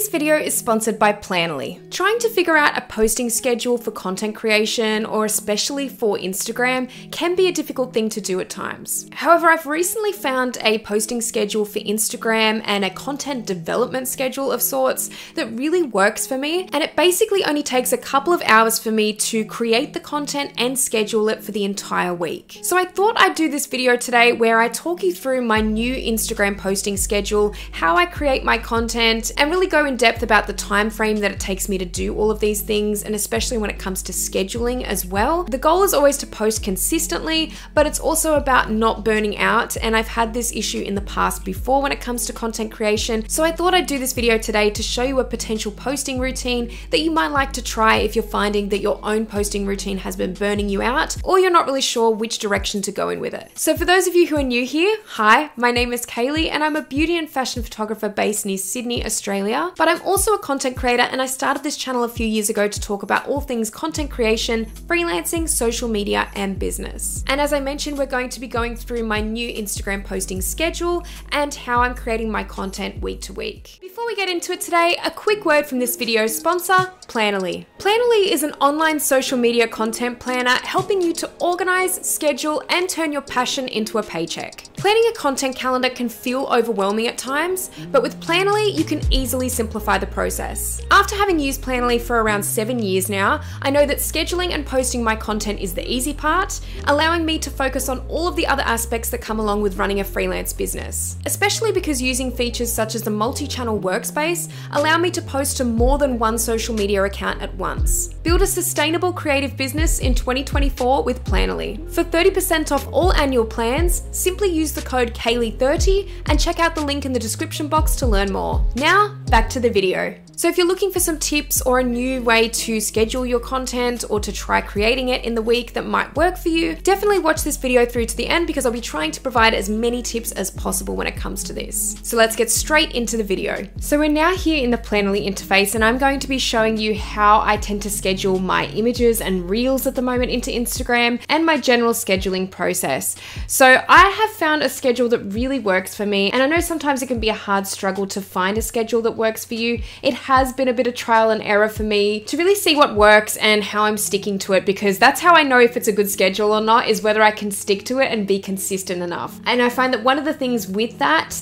This video is sponsored by Planoly. Trying to figure out a posting schedule for content creation, or especially for Instagram, can be a difficult thing to do at times. However, I've recently found a posting schedule for Instagram and a content development schedule of sorts that really works for me, and it basically only takes a couple of hours for me to create the content and schedule it for the entire week. So I thought I'd do this video today where I talk you through my new Instagram posting schedule, how I create my content, and really go in depth about the time frame that it takes me to do all of these things, and especially when it comes to scheduling as well. The goal is always to post consistently, but it's also about not burning out, and I've had this issue in the past before when it comes to content creation. So I thought I'd do this video today to show you a potential posting routine that you might like to try if you're finding that your own posting routine has been burning you out, or you're not really sure which direction to go in with it. So for those of you who are new here, hi, my name is Kaylee and I'm a beauty and fashion photographer based near Sydney, Australia. But I'm also a content creator, and I started this channel a few years ago to talk about all things content creation, freelancing, social media, and business. And as I mentioned, we're going to be going through my new Instagram posting schedule and how I'm creating my content week to week. Before we get into it today, a quick word from this video's sponsor, Planoly. Planoly is an online social media content planner helping you to organize, schedule, and turn your passion into a paycheck. Planning a content calendar can feel overwhelming at times, but with Planoly, you can easily simplify the process. After having used Planoly for around 7 years now, I know that scheduling and posting my content is the easy part, allowing me to focus on all of the other aspects that come along with running a freelance business. Especially because using features such as the multi-channel workspace allow me to post to more than one social media account at once. Build a sustainable creative business in 2024 with Planoly. For 30% off all annual plans, simply use the code Kaylee30 and check out the link in the description box to learn more. Now, back to the video. So if you're looking for some tips or a new way to schedule your content or to try creating it in the week that might work for you, definitely watch this video through to the end because I'll be trying to provide as many tips as possible when it comes to this. So let's get straight into the video. So we're now here in the Planoly interface, and I'm going to be showing you how I tend to schedule my images and reels at the moment into Instagram and my general scheduling process. So I have found a schedule that really works for me, and I know sometimes it can be a hard struggle to find a schedule that works for you. It has been a bit of trial and error for me to really see what works and how I'm sticking to it, because that's how I know if it's a good schedule or not, is whether I can stick to it and be consistent enough. And I find that one of the things with that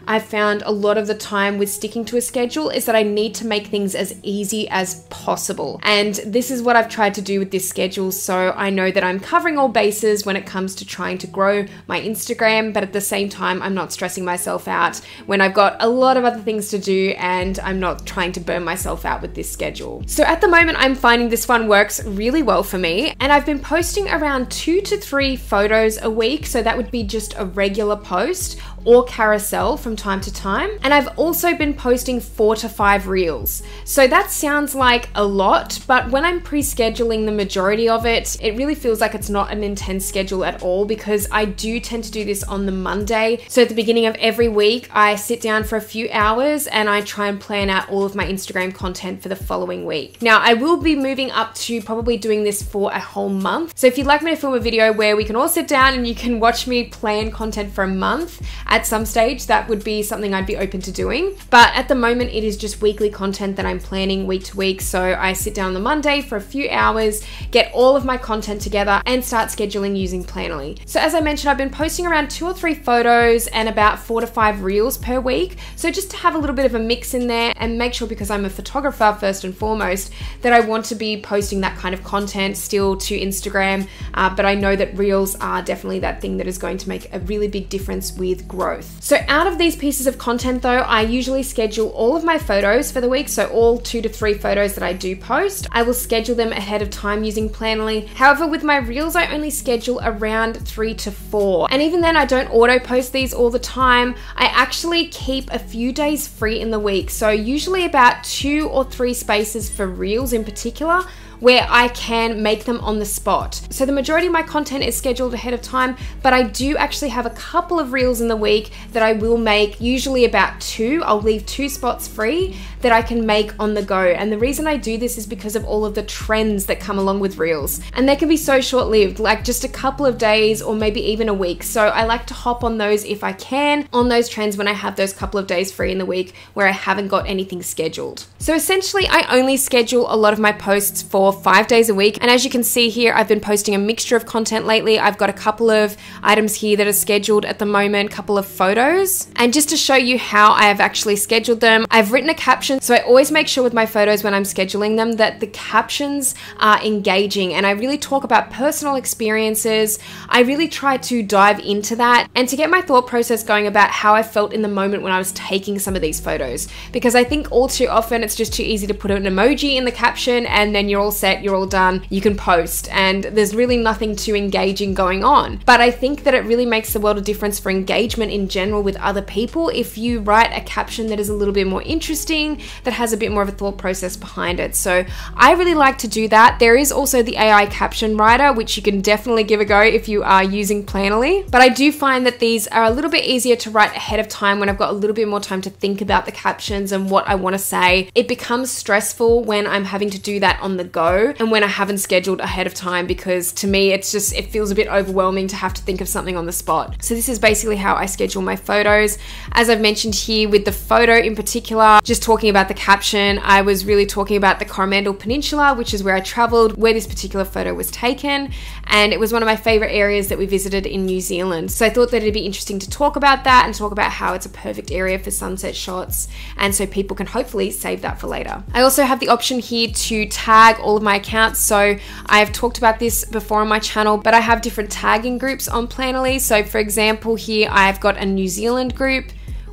I've found a lot of the time with sticking to a schedule is that I need to make things as easy as possible. And this is what I've tried to do with this schedule, so I know that I'm covering all bases when it comes to trying to grow my Instagram, but at the same time, I'm not stressing myself out when I've got a lot of other things to do and I'm not trying to burn myself out with this schedule. So at the moment, I'm finding this one works really well for me, and I've been posting around 2 to 3 photos a week, so that would be just a regular post or carousel from time to time. And I've also been posting 4 to 5 reels. So that sounds like a lot, but when I'm pre-scheduling the majority of it, it really feels like it's not an intense schedule at all, because I do tend to do this on the Monday. So at the beginning of every week, I sit down for a few hours and I try and plan out all of my Instagram content for the following week. Now, I will be moving up to probably doing this for a whole month. So if you'd like me to film a video where we can all sit down and you can watch me plan content for a month, at some stage, that would be something I'd be open to doing. But at the moment, it is just weekly content that I'm planning week to week. So I sit down on the Monday for a few hours, get all of my content together, and start scheduling using Planoly. So as I mentioned, I've been posting around 2 or 3 photos and about 4 to 5 reels per week. So just to have a little bit of a mix in there and make sure, because I'm a photographer first and foremost, that I want to be posting that kind of content still to Instagram. But I know that reels are definitely that thing that is going to make a really big difference with growth. So out of these pieces of content though, I usually schedule all of my photos for the week. So all 2 to 3 photos that I do post, I will schedule them ahead of time using Planoly. However, with my reels, I only schedule around 3 to 4. And even then, I don't auto post these all the time. I actually keep a few days free in the week. So usually about 2 or 3 spaces for reels in particular, where I can make them on the spot. So the majority of my content is scheduled ahead of time, but I do actually have a couple of reels in the week that I will make, usually about 2. I'll leave 2 spots free that I can make on the go. And the reason I do this is because of all of the trends that come along with reels. And they can be so short-lived, like just a couple of days or maybe even a week. So I like to hop on those if I can, on those trends when I have those couple of days free in the week where I haven't got anything scheduled. So essentially, I only schedule a lot of my posts for 5 days a week. And as you can see here, I've been posting a mixture of content lately. I've got a couple of items here that are scheduled at the moment, a couple of photos. And just to show you how I have actually scheduled them, I've written a caption. So I always make sure with my photos when I'm scheduling them that the captions are engaging, and I really talk about personal experiences. I really try to dive into that and to get my thought process going about how I felt in the moment when I was taking some of these photos, because I think all too often it's just too easy to put an emoji in the caption and then you're all set, you're all done, you can post, and there's really nothing too engaging going on. But I think that it really makes the world of difference for engagement in general with other people if you write a caption that is a little bit more interesting, that has a bit more of a thought process behind it. So I really like to do that. There is also the AI caption writer, which you can definitely give a go if you are using Planoly. But I do find that these are a little bit easier to write ahead of time when I've got a little bit more time to think about the captions and what I want to say. It becomes stressful when I'm having to do that on the go and when I haven't scheduled ahead of time, because to me, it feels a bit overwhelming to have to think of something on the spot. So this is basically how I schedule my photos. As I've mentioned here with the photo in particular, just talking about the caption, I was really talking about the Coromandel Peninsula, which is where I traveled, where this particular photo was taken. And it was one of my favorite areas that we visited in New Zealand. So I thought that it'd be interesting to talk about that and talk about how it's a perfect area for sunset shots. And so people can hopefully save that for later. I also have the option here to tag all of my accounts. So I've talked about this before on my channel, but I have different tagging groups on Planoly. So for example, here I've got a New Zealand group,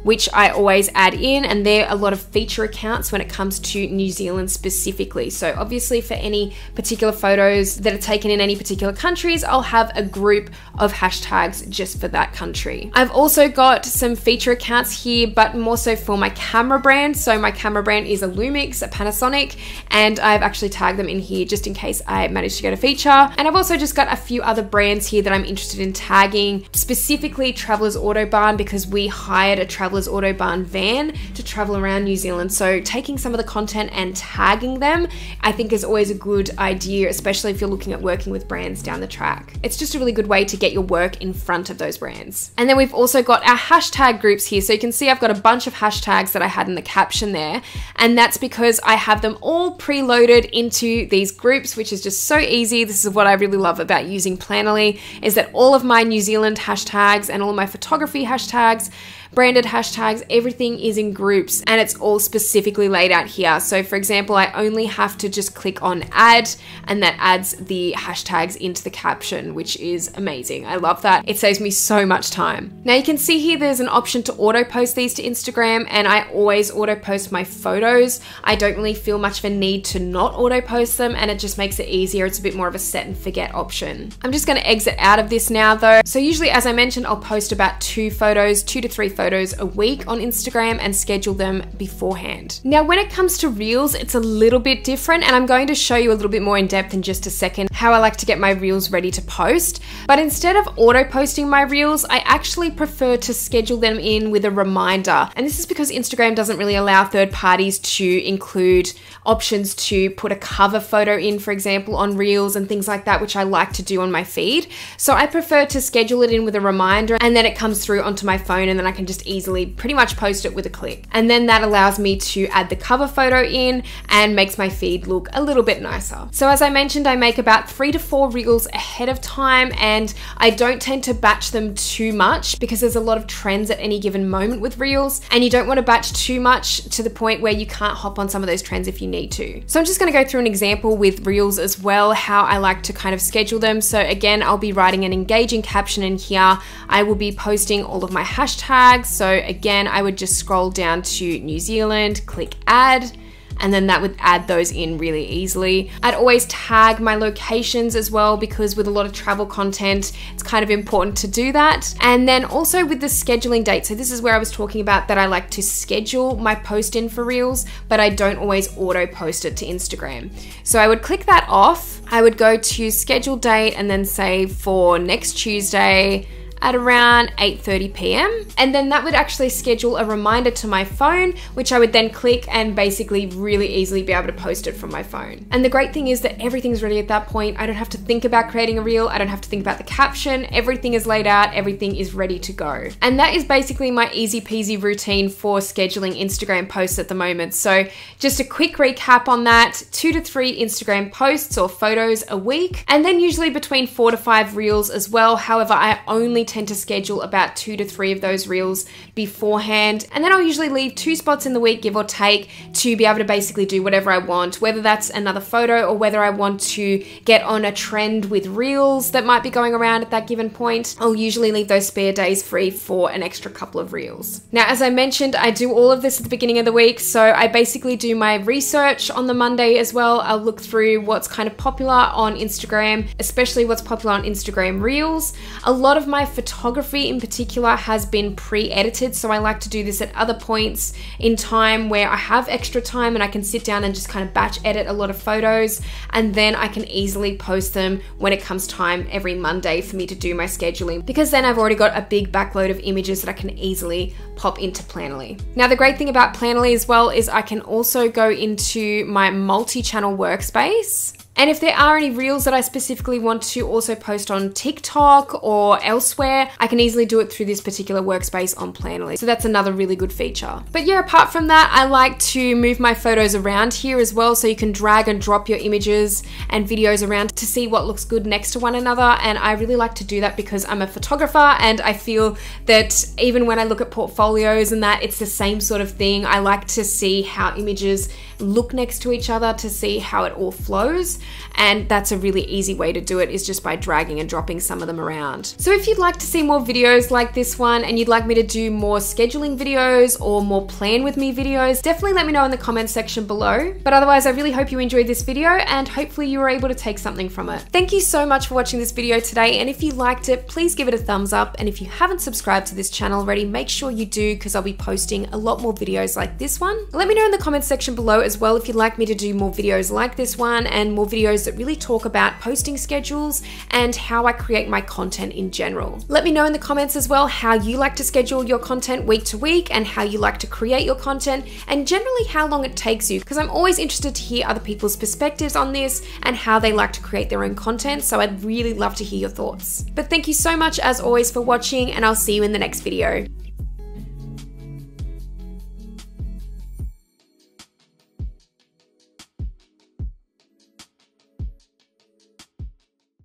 which I always add in, and they're a lot of feature accounts when it comes to New Zealand specifically. So obviously for any particular photos that are taken in any particular countries, I'll have a group of hashtags just for that country. I've also got some feature accounts here, but more so for my camera brand. So my camera brand is a Lumix, a Panasonic, and I've actually tagged them in here just in case I manage to get a feature. And I've also just got a few other brands here that I'm interested in tagging, specifically Travelers Autobahn, because we hired a Travelers Autobahn van to travel around New Zealand. So taking some of the content and tagging them, I think is always a good idea, especially if you're looking at working with brands down the track. It's just a really good way to get your work in front of those brands. And then we've also got our hashtag groups here. So you can see I've got a bunch of hashtags that I had in the caption there. And that's because I have them all preloaded into these groups, which is just so easy. This is what I really love about using Planoly, is that all of my New Zealand hashtags and all of my photography hashtags, branded hashtags, everything is in groups and it's all specifically laid out here. So for example, I only have to just click on add and that adds the hashtags into the caption, which is amazing. I love that. It saves me so much time. Now you can see here there's an option to auto post these to Instagram, and I always auto post my photos. I don't really feel much of a need to not auto post them, and it just makes it easier. It's a bit more of a set and forget option. I'm just going to exit out of this now though. So usually, as I mentioned, I'll post about 2 to 3 photos a week on Instagram and schedule them beforehand. Now, when it comes to reels, it's a little bit different, and I'm going to show you a little bit more in depth in just a second how I like to get my reels ready to post. But instead of auto posting my reels, I actually prefer to schedule them in with a reminder. And this is because Instagram doesn't really allow third parties to include options to put a cover photo in, for example, on reels and things like that, which I like to do on my feed. So I prefer to schedule it in with a reminder, and then it comes through onto my phone, and then I can just easily pretty much post it with a click. And then that allows me to add the cover photo in and makes my feed look a little bit nicer. So as I mentioned, I make about 3 to 4 reels ahead of time, and I don't tend to batch them too much because there's a lot of trends at any given moment with reels, and you don't want to batch too much to the point where you can't hop on some of those trends if you need to. So I'm just going to go through an example with reels as well, how I like to kind of schedule them. So again, I'll be writing an engaging caption in here. I will be posting all of my hashtags. So again, I would just scroll down to New Zealand, click add. and then that would add those in really easily. I'd always tag my locations as well, because with a lot of travel content, it's kind of important to do that. And then also with the scheduling date, so this is where I was talking about that I like to schedule my post in for Reels, but I don't always auto post it to Instagram. So I would click that off. I would go to schedule date and then say for next Tuesday at around 8:30 p.m. And then that would actually schedule a reminder to my phone, which I would then click and basically really easily be able to post it from my phone. And the great thing is that everything's ready at that point. I don't have to think about creating a reel. I don't have to think about the caption. Everything is laid out. Everything is ready to go. And that is basically my easy peasy routine for scheduling Instagram posts at the moment. So just a quick recap on that: 2 to 3 Instagram posts or photos a week, and then usually between 4 to 5 reels as well. However, I only tend to schedule about 2 to 3 of those reels beforehand, and then I'll usually leave 2 spots in the week, give or take, to be able to basically do whatever I want, whether that's another photo or whether I want to get on a trend with reels that might be going around at that given point. I'll usually leave those spare days free for an extra couple of reels. Now, as I mentioned, I do all of this at the beginning of the week, so I basically do my research on the Monday as well. I'll look through what's kind of popular on Instagram, especially what's popular on Instagram Reels. A lot of my photography in particular has been pre-edited, so I like to do this at other points in time where I have extra time and I can sit down and just kind of batch edit a lot of photos, and then I can easily post them when it comes time every Monday for me to do my scheduling, because then I've already got a big backload of images that I can easily pop into Planoly. Now, the great thing about Planoly as well is I can also go into my multi-channel workspace. And if there are any reels that I specifically want to also post on TikTok or elsewhere, I can easily do it through this particular workspace on Planoly. So that's another really good feature. But yeah, apart from that, I like to move my photos around here as well, so you can drag and drop your images and videos around to see what looks good next to one another. And I really like to do that because I'm a photographer, and I feel that even when I look at portfolios and that, it's the same sort of thing. I like to see how images look next to each other, to see how it all flows. And that's a really easy way to do it, is just by dragging and dropping some of them around. So if you'd like to see more videos like this one, and you'd like me to do more scheduling videos or more plan with me videos, definitely let me know in the comments section below. But otherwise, I really hope you enjoyed this video, and hopefully you were able to take something from it. Thank you so much for watching this video today, and if you liked it, please give it a thumbs up. And if you haven't subscribed to this channel already, make sure you do, because I'll be posting a lot more videos like this one. Let me know in the comments section below as well if you'd like me to do more videos like this one, and more videos that really talk about posting schedules and how I create my content in general. Let me know in the comments as well how you like to schedule your content week to week, and how you like to create your content, and generally how long it takes you, because I'm always interested to hear other people's perspectives on this and how they like to create their own content. So I'd really love to hear your thoughts. But thank you so much as always for watching, and I'll see you in the next video.